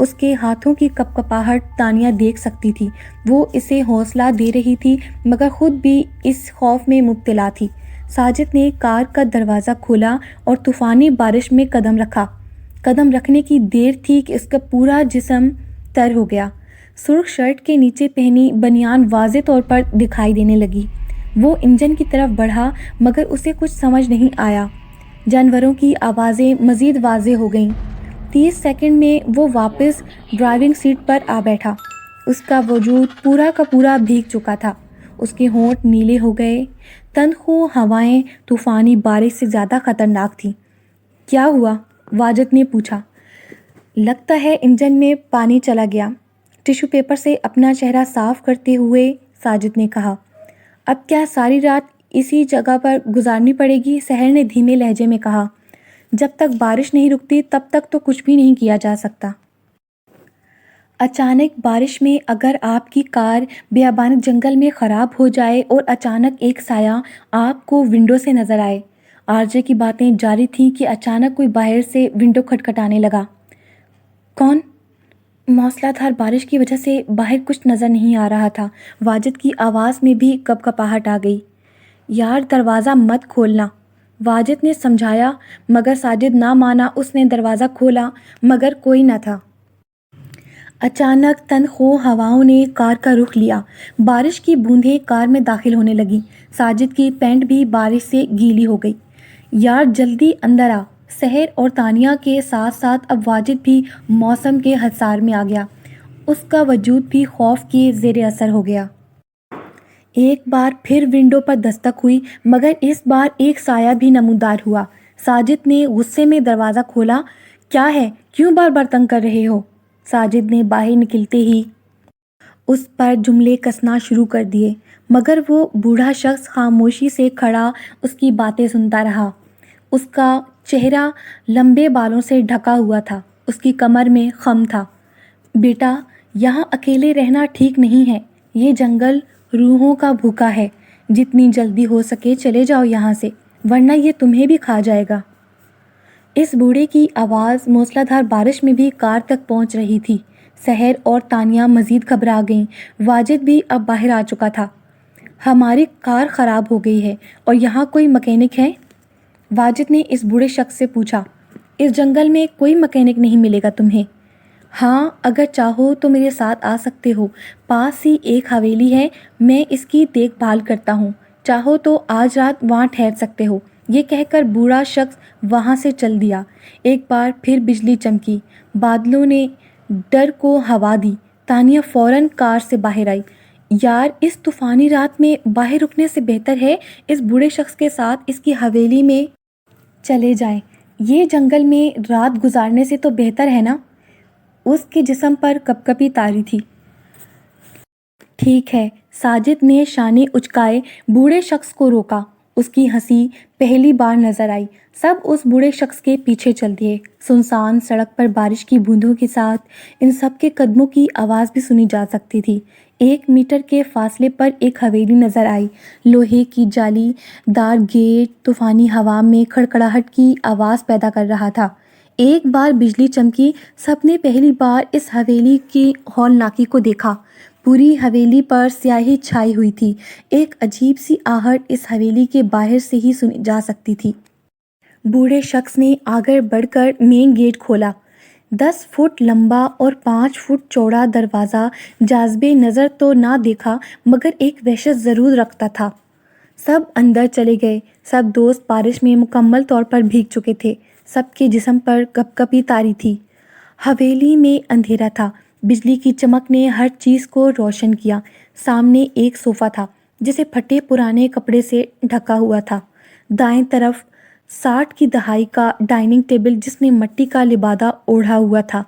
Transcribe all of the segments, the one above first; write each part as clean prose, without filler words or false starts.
اس کے ہاتھوں کی کپکپاہٹ تانیہ دیکھ سکتی تھی۔ وہ اسے حوصلہ دے رہی تھی مگر خود بھی اس خوف میں مبتلا تھی۔ ساجد نے کار کا دروازہ کھولا اور طوفانی بارش میں قدم رکھا۔ قدم رکھنے کی دیر تھی کہ اس کا پورا جسم تر ہو گیا۔ سرخ شرٹ کے نیچے پہنی بنیان واضح طور پر دکھائی دینے لگی۔ وہ انجن کی طرف بڑھا مگر اسے کچھ سمجھ نہیں آیا۔ جانوروں کی آوازیں مزید واضح ہو گئیں۔ 30 سیکنڈ میں وہ واپس ڈرائیونگ سیٹ پر آ بیٹھا۔ اس کا وجود پورا کا پورا بھیگ چکا تھا۔ اس کے ہونٹ نیلے ہو گئے۔ تندخو ہوائیں طوفانی بارش سے زیادہ خطرناک تھیں۔ کیا ہوا؟ واجد نے پوچھا۔ لگتا ہے انجن میں پانی چلا گیا، ٹشو پیپر سے اپنا چہرہ صاف کرتے ہوئے ساجد نے کہا۔ اب کیا ساری رات اسی جگہ پر گزارنی پڑے گی؟ سحر نے دھیمے لہجے میں کہا۔ جب تک بارش نہیں رکتی تب تک تو کچھ بھی نہیں کیا جا سکتا۔ اچانک بارش میں اگر آپ کی کار بیابان جنگل میں خراب ہو جائے اور اچانک ایک سایہ آپ کو ونڈو سے نظر آئے۔ آرجے کی باتیں جاری تھیں کہ اچانک کوئی باہر سے ونڈو کھٹکھٹانے لگا۔ کون؟ موسلا دھار بارش کی وجہ سے باہر کچھ نظر نہیں آ رہا تھا۔ واجد کی آواز میں بھی کپکپاہٹ آ گئی۔ یار دروازہ مت کھولنا، واجد نے سمجھایا مگر ساجد نہ مانا۔ اس نے دروازہ کھولا مگر کوئی نہ تھا۔ اچانک تندخو ہواؤں نے کار کا رخ لیا۔ بارش کی بوندیں کار میں داخل ہونے لگیں۔ ساجد کی پینٹ بھی بارش سے گیلی ہو گئی۔ یار جلدی اندر آ۔ سحر اور تانیہ کے ساتھ ساتھ اب واجد بھی موسم کے حصار میں آ گیا۔ اس کا وجود بھی خوف کے زیر اثر ہو گیا۔ ایک بار پھر ونڈو پر دستک ہوئی مگر اس بار ایک سایہ بھی نمودار ہوا۔ ساجد نے غصے میں دروازہ کھولا۔ کیا ہے؟ کیوں بار بار تنگ کر رہے ہو؟ ساجد نے باہر نکلتے ہی اس پر جملے کسنا شروع کر دیے مگر وہ بوڑھا شخص خاموشی سے کھڑا اس کی باتیں سنتا رہا۔ اس کا چہرہ لمبے بالوں سے ڈھکا ہوا تھا۔ اس کی کمر میں خم تھا۔ بیٹا، یہاں اکیلے رہنا ٹھیک نہیں ہے۔ یہ جنگل روحوں کا بھوکا ہے۔ جتنی جلدی ہو سکے چلے جاؤ یہاں سے ورنہ یہ تمہیں بھی کھا جائے گا۔ اس بوڑھے کی آواز موسلا دھار بارش میں بھی کار تک پہنچ رہی تھی۔ سحر اور تانیہ مزید گھبرا گئیں۔ واجد بھی اب باہر آ چکا تھا۔ ہماری کار خراب ہو گئی ہے اور یہاں کوئی مکینک ہے؟ واجد نے اس بوڑھے شخص سے پوچھا۔ اس جنگل میں کوئی مکینک نہیں ملے گا تمہیں۔ ہاں، اگر چاہو تو میرے ساتھ آ سکتے ہو۔ پاس ہی ایک حویلی ہے، میں اس کی دیکھ بھال کرتا ہوں۔ چاہو تو آج رات وہاں ٹھہر سکتے ہو۔ یہ کہہ کر بوڑھا شخص وہاں سے چل دیا۔ ایک بار پھر بجلی چمکی۔ بادلوں نے ڈر کو ہوا دی۔ تانیہ فوراً کار سے باہر آئی۔ یار اس طوفانی رات میں باہر رکنے سے بہتر ہے اس بوڑھے شخص کے ساتھ اس کی حویلی میں چلے جائیں۔ یہ جنگل میں رات گزارنے سے تو بہتر ہے نا؟ اس کے جسم پر کپکپی طاری تھی۔ ٹھیک ہے، ساجد نے شانے اچکائے۔ بوڑھے شخص کو روکا۔ اس کی ہنسی پہلی بار نظر آئی۔ سب اس بوڑھے شخص کے پیچھے چل دیے۔ سنسان سڑک پر بارش کی بوندوں کے ساتھ ان سب کے قدموں کی آواز بھی سنی جا سکتی تھی۔ 1 میٹر کے فاصلے پر ایک حویلی نظر آئی۔ لوہے کی جالی دار گیٹ طوفانی ہوا میں کھڑکھڑاہٹ کی آواز پیدا کر رہا تھا۔ ایک بار بجلی چمکی۔ سب نے پہلی بار اس حویلی کی ہولناکی کو دیکھا۔ پوری حویلی پر سیاہی چھائی ہوئی تھی۔ ایک عجیب سی آہٹ اس حویلی کے باہر سے ہی سنی جا سکتی تھی۔ بوڑھے شخص نے آگے بڑھ کر مین گیٹ کھولا۔ 10 فٹ لمبا اور 5 فٹ چوڑا دروازہ جاذب نظر تو نہ دیکھا مگر ایک وحشت ضرور رکھتا تھا۔ سب اندر چلے گئے۔ سب دوست بارش میں مکمل طور پر بھیگ چکے تھے۔ سب کے جسم پر کپکپی طاری تھی۔ حویلی میں اندھیرا تھا۔ بجلی کی چمک نے ہر چیز کو روشن کیا۔ سامنے ایک صوفہ تھا جسے پھٹے پرانے کپڑے سے ڈھکا ہوا تھا۔ دائیں طرف 60 کی دہائی کا ڈائننگ ٹیبل جس نے مٹی کا لبادہ اوڑھا ہوا تھا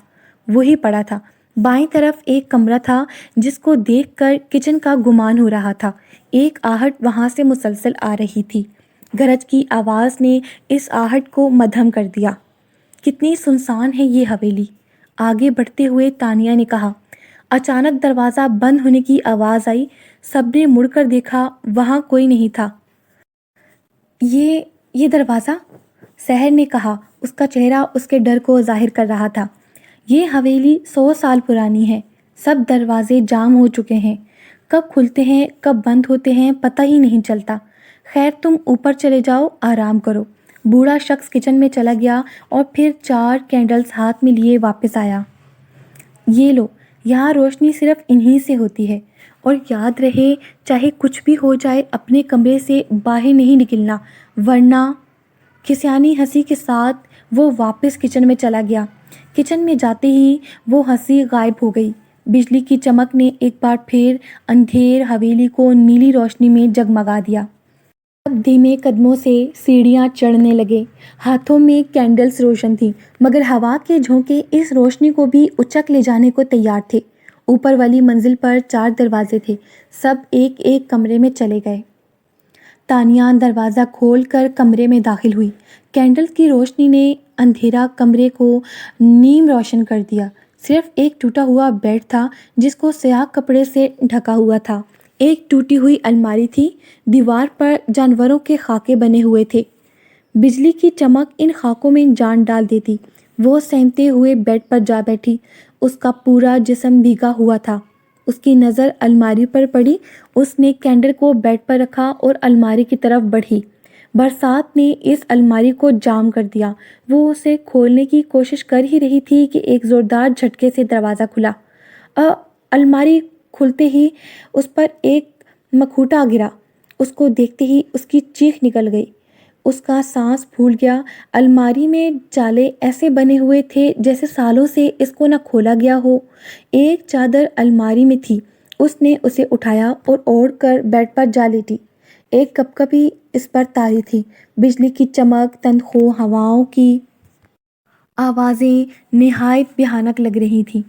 وہی پڑا تھا۔ بائیں طرف ایک کمرہ تھا جس کو دیکھ کر کچن کا گمان ہو رہا تھا۔ ایک آہٹ وہاں سے مسلسل آ رہی تھی۔ گرج کی آواز نے اس آہٹ کو مدھم کر دیا۔ کتنی سنسان ہے یہ حویلی، آگے بڑھتے ہوئے تانیہ نے کہا۔ اچانک دروازہ بند ہونے کی آواز آئی۔ سب نے مڑ کر دیکھا، وہاں کوئی نہیں تھا۔ یہ دروازہ؟ سحر نے کہا۔ اس کا چہرہ اس کے ڈر کو ظاہر کر رہا تھا۔ یہ حویلی 100 سال پرانی ہے، سب دروازے جام ہو چکے ہیں، کب کھلتے ہیں کب بند ہوتے ہیں پتہ ہی نہیں چلتا۔ خیر تم اوپر چلے جاؤ، آرام کرو۔ بوڑھا شخص کچن میں چلا گیا اور پھر 4 کینڈلز ہاتھ میں لیے واپس آیا۔ یہ لو، یہاں روشنی صرف انہی سے ہوتی ہے، اور یاد رہے چاہے کچھ بھی ہو جائے اپنے کمرے سے باہر نہیں نکلنا، ورنہ۔ کھسیانی ہنسی کے ساتھ وہ واپس کچن میں چلا گیا۔ کچن میں جاتے ہی وہ ہنسی غائب ہو گئی۔ بجلی کی چمک نے ایک بار پھر اندھیر حویلی کو نیلی روشنی میں جگمگا دیا۔ اب دھیمے قدموں سے سیڑھیاں چڑھنے لگے۔ ہاتھوں میں کینڈلز روشن تھیں، مگر ہوا کے جھونکے اس روشنی کو بھی اچک لے جانے کو تیار تھے۔ اوپر والی منزل پر 4 دروازے تھے، سب ایک ایک کمرے میں چلے گئے۔ تانیہ دروازہ کھول کر کمرے میں داخل ہوئی۔ کینڈل کی روشنی نے اندھیرا کمرے کو نیم روشن کر دیا۔ صرف ایک ٹوٹا ہوا بیڈ تھا جس کو سیاہ کپڑے سے ڈھکا ہوا تھا۔ ایک ٹوٹی ہوئی الماری تھی، دیوار پر جانوروں کے خاکے بنے ہوئے تھے۔ بجلی کی چمک ان خاکوں میں جان ڈال دیتی۔ وہ سہمتے ہوئے بیڈ پر جا بیٹھی۔ اس کا پورا جسم بھیگا ہوا تھا۔ اس کی نظر الماری پر پڑی۔ اس نے کینڈل کو بیڈ پر رکھا اور الماری کی طرف بڑھی۔ برسات نے اس الماری کو جام کر دیا۔ وہ اسے کھولنے کی کوشش کر ہی رہی تھی کہ ایک زوردار جھٹکے سے دروازہ کھلا۔ الماری کھلتے ہی اس پر ایک مکھوٹا گرا۔ اس کو دیکھتے ہی اس کی چیخ نکل گئی۔ اس کا سانس پھول گیا۔ الماری میں جالے ایسے بنے ہوئے تھے جیسے سالوں سے اس کو نہ کھولا گیا ہو۔ ایک چادر الماری میں تھی۔ اس نے اسے اٹھایا اور اوڑھ کر بیڈ پر جا لیٹی۔ ایک کپکپی اس پر طاری تھی۔ بجلی کی چمک، تندخو ہواؤں کی آوازیں نہایت بھیانک لگ رہی تھیں۔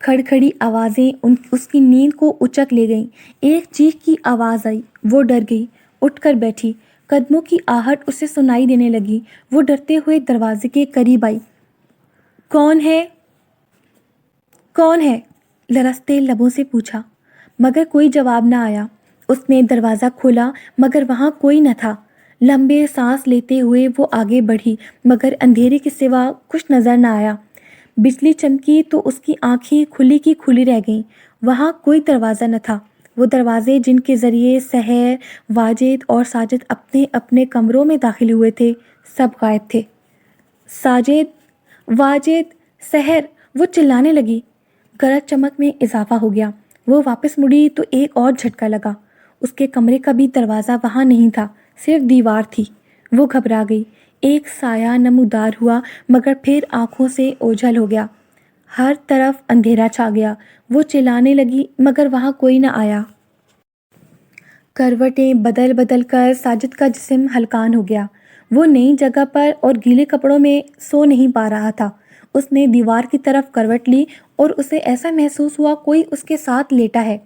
کھڑکھڑی آوازیں اس کی نیند کو اچک لے گئیں۔ ایک چیخ کی آواز آئی۔ وہ ڈر گئی، اٹھ کر بیٹھی۔ قدموں کی آہٹ اسے سنائی دینے لگی۔ وہ ڈرتے ہوئے دروازے کے قریب آئی۔ کون ہے؟ کون ہے؟ لرزتے لبوں سے پوچھا، مگر کوئی جواب نہ آیا۔ اس نے دروازہ کھولا مگر وہاں کوئی نہ تھا۔ لمبے سانس لیتے ہوئے وہ آگے بڑھی مگر اندھیرے کے سوا کچھ نظر نہ آیا۔ بجلی چمکی تو اس کی آنکھیں کھلی کی کھلی رہ گئیں۔ وہاں کوئی دروازہ نہ تھا۔ وہ دروازے جن کے ذریعے سحر، واجد اور ساجد اپنے اپنے کمروں میں داخل ہوئے تھے، سب غائب تھے۔ ساجد، واجد، سحر، وہ چلانے لگی۔ گرج چمک میں اضافہ ہو گیا۔ وہ واپس مڑی تو ایک اور جھٹکا لگا۔ اس کے کمرے کا بھی دروازہ وہاں نہیں تھا، صرف دیوار تھی۔ وہ گھبرا گئی۔ ایک سایہ نمودار ہوا مگر پھر آنکھوں سے اوجھل ہو گیا۔ ہر طرف اندھیرا چھا گیا۔ وہ چلانے لگی مگر وہاں کوئی نہ آیا۔ کروٹیں بدل بدل کر ساجد کا جسم ہلکان ہو گیا۔ وہ نئی جگہ پر اور گیلے کپڑوں میں سو نہیں پا رہا تھا۔ اس نے دیوار کی طرف کروٹ لی اور اسے ایسا محسوس ہوا کوئی اس کے ساتھ لیٹا ہے۔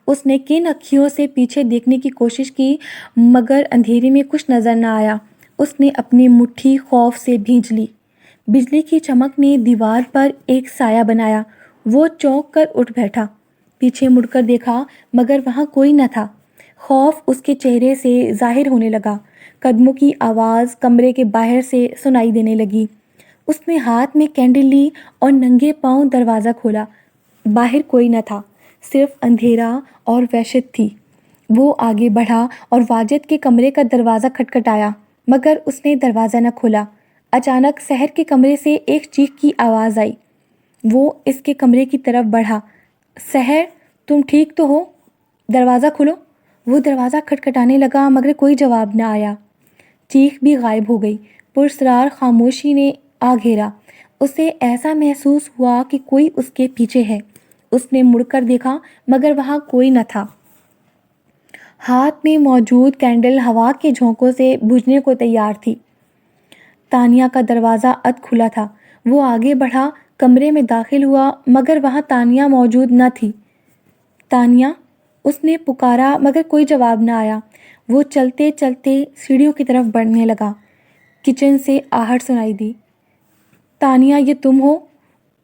اس نے کن اکھیوں سے پیچھے دیکھنے کی کوشش کی مگر اندھیرے میں کچھ نظر نہ آیا۔ اس نے اپنی مٹھی خوف سے بھینج لی۔ بجلی کی چمک نے دیوار پر ایک سایہ بنایا۔ وہ چونک کر اٹھ بیٹھا۔ پیچھے مڑ کر دیکھا مگر وہاں کوئی نہ تھا۔ خوف اس کے چہرے سے ظاہر ہونے لگا۔ قدموں کی آواز کمرے کے باہر سے سنائی دینے لگی۔ اس نے ہاتھ میں کینڈل لی اور ننگے پاؤں دروازہ کھولا۔ باہر کوئی نہ تھا، صرف اندھیرا اور وحشت تھی۔ وہ آگے بڑھا اور واجد کے کمرے کا دروازہ کھٹکھٹایا مگر اس نے دروازہ نہ کھولا۔ اچانک سحر کے کمرے سے ایک چیخ کی آواز آئی۔ وہ اس کے کمرے کی طرف بڑھا۔ سحر، تم ٹھیک تو ہو؟ دروازہ کھولو۔ وہ دروازہ کھٹکھٹانے لگا مگر کوئی جواب نہ آیا۔ چیخ بھی غائب ہو گئی۔ پرسرار خاموشی نے آ گھیرا۔ اسے ایسا محسوس ہوا کہ کوئی اس کے پیچھے ہے۔ اس نے مڑ کر دیکھا مگر وہاں کوئی نہ تھا۔ ہاتھ میں موجود کینڈل ہوا کے جھونکوں سے بجھنے کو تیار تھی۔ تانیہ کا دروازہ اد کھلا تھا۔ وہ آگے بڑھا، کمرے میں داخل ہوا مگر وہاں تانیہ موجود نہ تھی۔ تانیہ، اس نے پکارا مگر کوئی جواب نہ آیا۔ وہ چلتے چلتے سیڑھیوں کی طرف بڑھنے لگا۔ کچن سے آہٹ سنائی دی۔ تانیہ، یہ تم ہو؟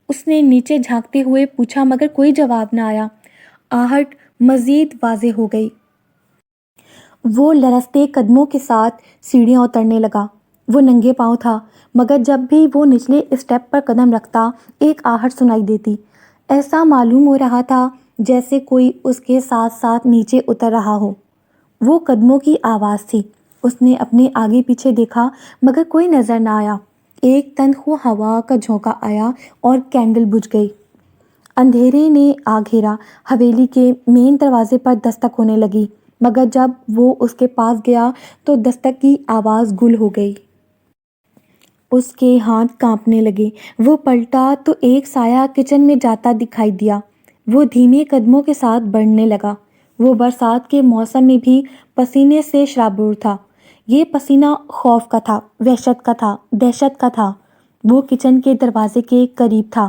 اس نے نیچے جھانکتے ہوئے پوچھا مگر کوئی جواب نہ آیا۔ آہٹ مزید واضح ہو گئی۔ وہ لرزتے قدموں کے ساتھ سیڑھیاں اترنے لگا۔ وہ ننگے پاؤں تھا، مگر جب بھی وہ نچلے اسٹیپ پر قدم رکھتا ایک آہٹ سنائی دیتی۔ ایسا معلوم ہو رہا تھا جیسے کوئی اس کے ساتھ ساتھ نیچے اتر رہا ہو۔ وہ قدموں کی آواز تھی۔ اس نے اپنے آگے پیچھے دیکھا مگر کوئی نظر نہ آیا۔ ایک تنخو ہوا کا جھونکا آیا اور کینڈل بجھ گئی۔ اندھیرے نے آ گھیرا۔ حویلی کے مین دروازے پر دستک ہونے لگی، مگر جب وہ اس کے پاس گیا تو دستک کی آواز گل ہو گئی۔ اس کے ہاتھ کانپنے لگے۔ وہ پلٹا تو ایک سایہ کچن میں جاتا دکھائی دیا۔ وہ دھیمے قدموں کے ساتھ بڑھنے لگا۔ وہ برسات کے موسم میں بھی پسینے سے شرابور تھا۔ یہ پسینہ خوف کا تھا، وحشت کا تھا، دہشت کا تھا۔ وہ کچن کے دروازے کے قریب تھا۔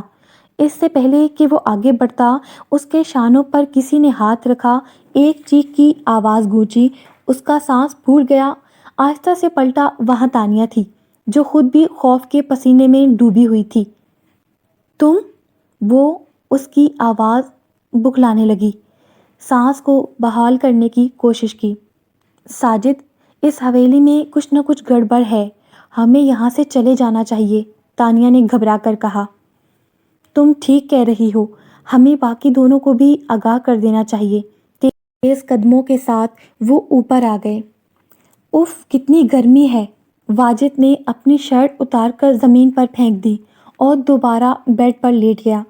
اس سے پہلے کہ وہ آگے بڑھتا، اس کے شانوں پر کسی نے ہاتھ رکھا۔ ایک چیخ کی آواز گونجی۔ اس کا سانس پھول گیا۔ آہستہ سے پلٹا، وہاں تانیہ تھی، جو خود بھی خوف کے پسینے میں ڈوبی ہوئی تھی۔ تم؟ وہ اس کی آواز بکھلانے لگی۔ سانس کو بحال کرنے کی کوشش کی۔ ساجد، اس حویلی میں کچھ نہ کچھ گڑبڑ ہے، ہمیں یہاں سے چلے جانا چاہیے، تانیہ نے گھبرا کر کہا۔ تم ٹھیک کہہ رہی ہو، ہمیں باقی دونوں کو بھی آگاہ کر دینا چاہیے۔ تیز قدموں کے ساتھ وہ اوپر آ گئے۔ اف، کتنی گرمی ہے! واجد نے اپنی شرٹ اتار کر زمین پر پھینک دی اور دوبارہ بیڈ پر لیٹ گیا۔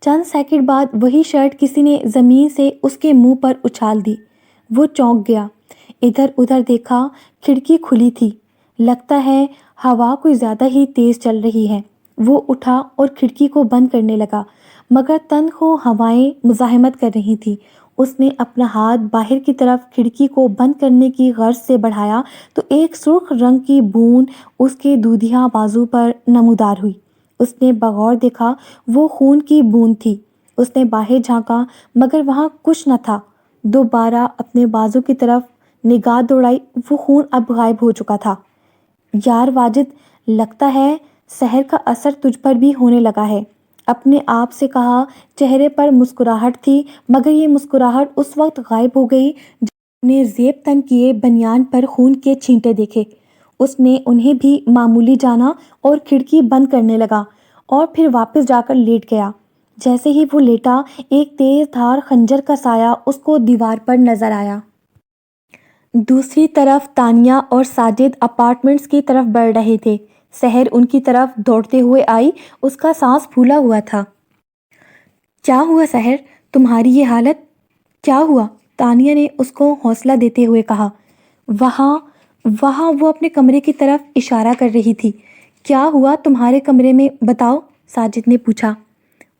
چند سیکنڈ بعد وہی شرٹ کسی نے زمین سے اس کے منہ پر اچھال دی۔ وہ چونک گیا، ادھر ادھر دیکھا۔ کھڑکی کھلی تھی۔ لگتا ہے ہوا کوئی زیادہ ہی تیز چل رہی ہے۔ وہ اٹھا اور کھڑکی کو بند کرنے لگا، مگر تنخو ہوائیں مزاحمت کر رہی تھیں۔ اس نے اپنا ہاتھ باہر کی طرف کھڑکی کو بند کرنے کی غرض سے بڑھایا تو ایک سرخ رنگ کی بوند اس کے دودھیا بازو پر نمودار ہوئی۔ اس نے بغور دیکھا، وہ خون کی بوند تھی۔ اس نے باہر جھانکا مگر وہاں کچھ نہ تھا۔ دوبارہ اپنے بازو کی طرف نگاہ دوڑائی، وہ خون اب غائب ہو چکا تھا۔ یار واجد، لگتا ہے سحر کا اثر تجھ پر بھی ہونے لگا ہے، اپنے آپ سے کہا۔ چہرے پر مسکراہٹ تھی، مگر یہ مسکراہٹ اس وقت غائب ہو گئی جب نے زیب تن کیے بنیان پر خون کے چھینٹے دیکھے۔ اس نے انہیں بھی معمولی جانا اور کھڑکی بند کرنے لگا اور پھر واپس جا کر لیٹ گیا۔ جیسے ہی وہ لیٹا، ایک تیز دھار خنجر کا سایہ اس کو دیوار پر نظر آیا۔ دوسری طرف تانیہ اور ساجد اپارٹمنٹس کی طرف بڑھ رہے تھے۔ سحر ان کی طرف دوڑتے ہوئے آئی، اس کا سانس پھولا ہوا تھا۔ کیا ہوا سحر، تمہاری یہ حالت؟ کیا ہوا؟ تانیہ نے اس کو حوصلہ دیتے ہوئے کہا۔ وہاں وہ اپنے کمرے کی طرف اشارہ کر رہی تھی۔ کیا ہوا تمہارے کمرے میں، بتاؤ، ساجد نے پوچھا۔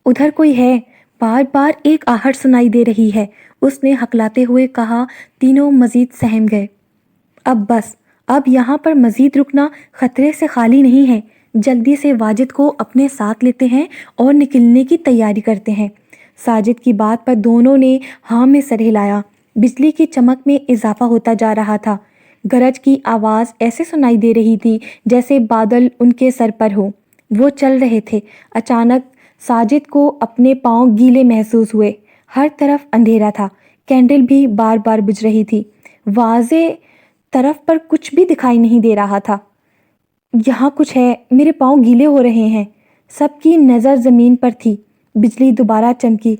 ادھر کوئی ہے، بار بار ایک آہٹ سنائی دے رہی ہے، اس نے ہکلاتے ہوئے کہا۔ تینوں مزید سہم گئے۔ اب بس، اب یہاں پر مزید رکنا خطرے سے خالی نہیں ہے۔ جلدی سے واجد کو اپنے ساتھ لیتے ہیں اور نکلنے کی تیاری کرتے ہیں۔ ساجد کی بات پر دونوں نے ہاں میں سر ہلایا۔ بجلی کی چمک میں اضافہ ہوتا جا رہا تھا۔ گرج کی آواز ایسے سنائی دے رہی تھی جیسے بادل ان کے سر پر ہو۔ وہ چل رہے تھے۔ اچانک ساجد کو اپنے پاؤں گیلے محسوس ہوئے۔ ہر طرف اندھیرا تھا۔ کینڈل بھی بار بار بجھ رہی تھی۔ واضح طرف پر کچھ بھی دکھائی نہیں دے رہا تھا۔ یہاں کچھ ہے، میرے پاؤں گیلے ہو رہے ہیں۔ سب کی نظر زمین پر تھی۔ بجلی دوبارہ چمکی،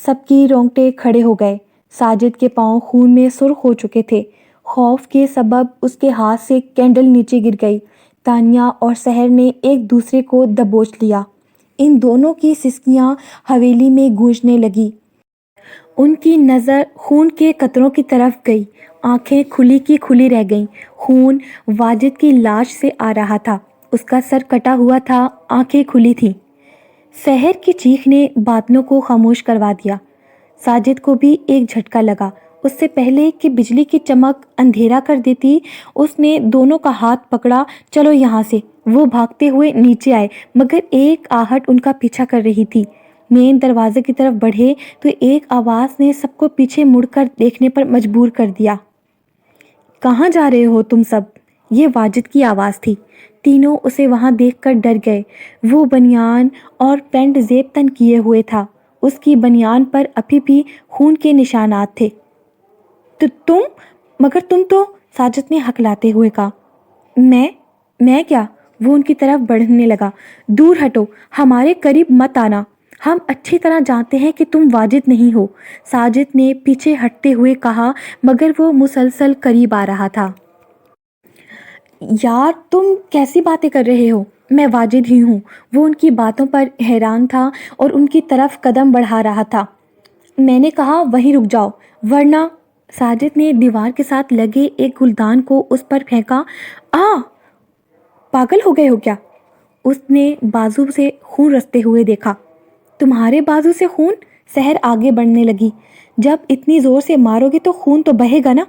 سب کی رونگٹے کھڑے ہو گئے۔ ساجد کے پاؤں خون میں سرخ ہو چکے تھے۔ خوف کے سبب اس کے ہاتھ سے کینڈل نیچے گر گئی۔ تانیہ اور سحر نے ایک دوسرے کو دبوچ لیا۔ ان دونوں کی سسکیاں حویلی میں گونجنے لگی۔ ان کی نظر خون کے قطروں کی طرف گئی۔ آنکھیں کھلی کی کھلی رہ گئیں۔ خون واجد کی لاش سے آ رہا تھا۔ اس کا سر کٹا ہوا تھا، آنکھیں کھلی تھیں۔ سحر کی چیخ نے بادلوں کو خاموش کروا دیا۔ ساجد کو بھی ایک جھٹکا لگا۔ اس سے پہلے کہ بجلی کی چمک اندھیرا کر دیتی، اس نے دونوں کا ہاتھ پکڑا۔ چلو یہاں سے۔ وہ بھاگتے ہوئے نیچے آئے، مگر ایک آہٹ ان کا پیچھا کر رہی تھی۔ مین دروازے کی طرف بڑھے تو ایک آواز نے سب کو پیچھے مڑ کر دیکھنے پر مجبور کر دیا۔ کہاں جا رہے ہو تم سب؟ یہ واجد کی آواز تھی۔ تینوں اسے وہاں دیکھ کر ڈر گئے۔ وہ بنیان اور پینٹ زیب تن کیے ہوئے تھا۔ اس کی بنیان پر ابھی بھی خون کے نشانات تھے۔ مگر تم تو، ساجد نے ہکلاتے ہوئے کہا۔ میں کیا؟ وہ ان کی طرف بڑھنے لگا۔ دور ہٹو، ہمارے قریب مت آنا، ہم اچھی طرح جانتے ہیں کہ تم واجد نہیں ہو، ساجد نے پیچھے ہٹتے ہوئے کہا، مگر وہ مسلسل قریب آ رہا تھا۔ یار تم کیسی باتیں کر رہے ہو؟ میں واجد ہی ہوں۔ وہ ان کی باتوں پر حیران تھا اور ان کی طرف قدم بڑھا رہا تھا۔ میں نے کہا وہیں رک جاؤ ورنہ۔ ساجد نے دیوار کے ساتھ لگے ایک گلدان کو اس پر پھینکا۔ پاگل ہو گئے ہو کیا؟ اس نے بازو سے خون رستے ہوئے دیکھا۔ تمہارے بازو سے خون؟ سحر آگے بڑھنے لگی۔ جب اتنی زور سے مارو گے تو خون تو بہے گا نا۔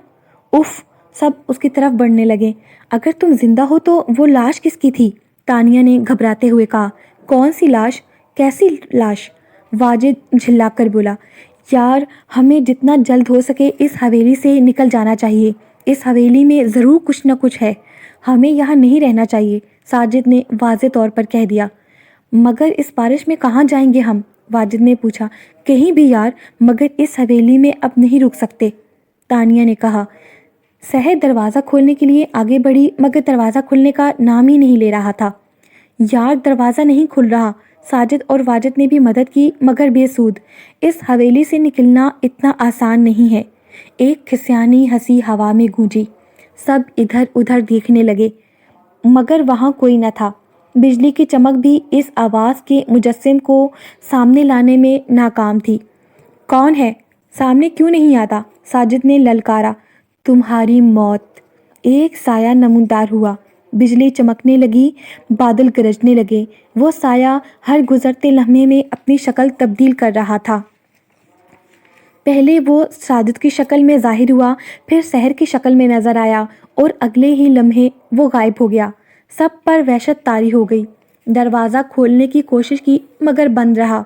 اف، سب اس کی طرف بڑھنے لگے۔ اگر تم زندہ ہو تو وہ لاش کس کی تھی؟ تانیہ نے گھبراتے ہوئے کہا۔ کون سی لاش؟ کیسی لاش؟ واجد جھلا کر بولا۔ یار ہمیں جتنا جلد ہو سکے اس حویلی سے نکل جانا چاہیے، اس حویلی میں ضرور کچھ نہ کچھ ہے، ہمیں یہاں نہیں رہنا چاہیے، ساجد نے واضح طور پر کہہ دیا۔ مگر اس بارش میں کہاں جائیں گے ہم؟ واجد نے پوچھا۔ کہیں بھی یار، مگر اس حویلی میں اب نہیں رک سکتے، تانیہ نے کہا۔ سحر دروازہ کھولنے کے لیے آگے بڑھی مگر دروازہ کھلنے کا نام ہی نہیں لے رہا تھا۔ یار دروازہ نہیں کھل رہا۔ ساجد اور واجد نے بھی مدد کی مگر بے سود۔ اس حویلی سے نکلنا اتنا آسان نہیں ہے۔ ایک کھسیانی ہنسی ہوا میں گونجی۔ سب ادھر ادھر دیکھنے لگے مگر وہاں کوئی نہ تھا۔ بجلی کی چمک بھی اس آواز کے مجسم کو سامنے لانے میں ناکام تھی۔ کون ہے؟ سامنے کیوں نہیں آتا؟ ساجد نے للکارا۔ تمہاری موت۔ ایک سایہ نمودار ہوا، بجلی چمکنے لگی، بادل گرجنے لگے۔ وہ سایہ ہر گزرتے لمحے میں اپنی شکل تبدیل کر رہا تھا۔ پہلے وہ ساجد کی شکل میں ظاہر ہوا، پھر سحر کی شکل میں نظر آیا اور اگلے ہی لمحے وہ غائب ہو گیا۔ سب پر وحشت طاری ہو گئی۔ دروازہ کھولنے کی کوشش کی مگر بند رہا۔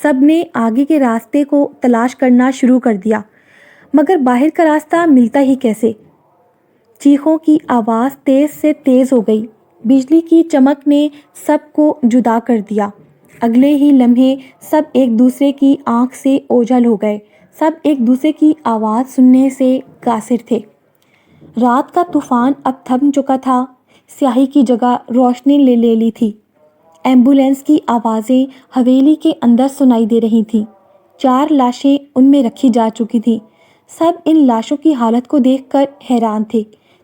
سب نے آگے کے راستے کو تلاش کرنا شروع کر دیا مگر باہر کا راستہ ملتا ہی کیسے؟ چیخوں کی آواز تیز سے تیز ہو گئی۔ بجلی کی چمک نے سب کو جدا کر دیا۔ اگلے ہی لمحے سب ایک دوسرے کی آنکھ سے اوجھل ہو گئے۔ سب ایک دوسرے کی آواز سننے سے قاصر تھے۔ رات کا طوفان اب تھم چکا تھا، سیاہی کی جگہ روشنی لے لی تھی۔ ایمبولینس کی آوازیں حویلی کے اندر سنائی دے رہی تھیں۔ 4 لاشیں ان میں رکھی جا چکی تھیں۔ سب ان لاشوں کی حالت کو دیکھ کر حیران تھے۔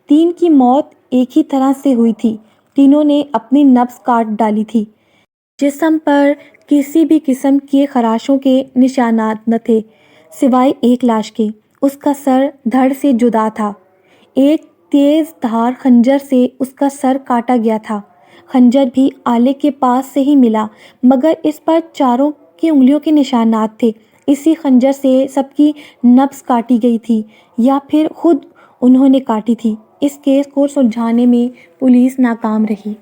3 کی موت ایک ہی طرح سے ہوئی تھی۔ تینوں نے اپنی نبض کاٹ ڈالی تھی۔ جسم پر کسی بھی قسم کے خراشوں کے نشانات نہ تھے سوائے ایک لاش کے۔ اس کا سر دھڑ سے جدا تھا۔ ایک تیز دھار خنجر سے اس کا سر کاٹا گیا تھا۔ خنجر بھی آلے کے پاس سے ہی ملا مگر اس پر 4 کی انگلیوں کے نشانات تھے۔ اسی خنجر سے سب کی نبض کاٹی گئی تھی یا پھر خود انہوں نے کاٹی تھی۔ اس کیس کو سلجھانے میں پولیس ناکام رہی۔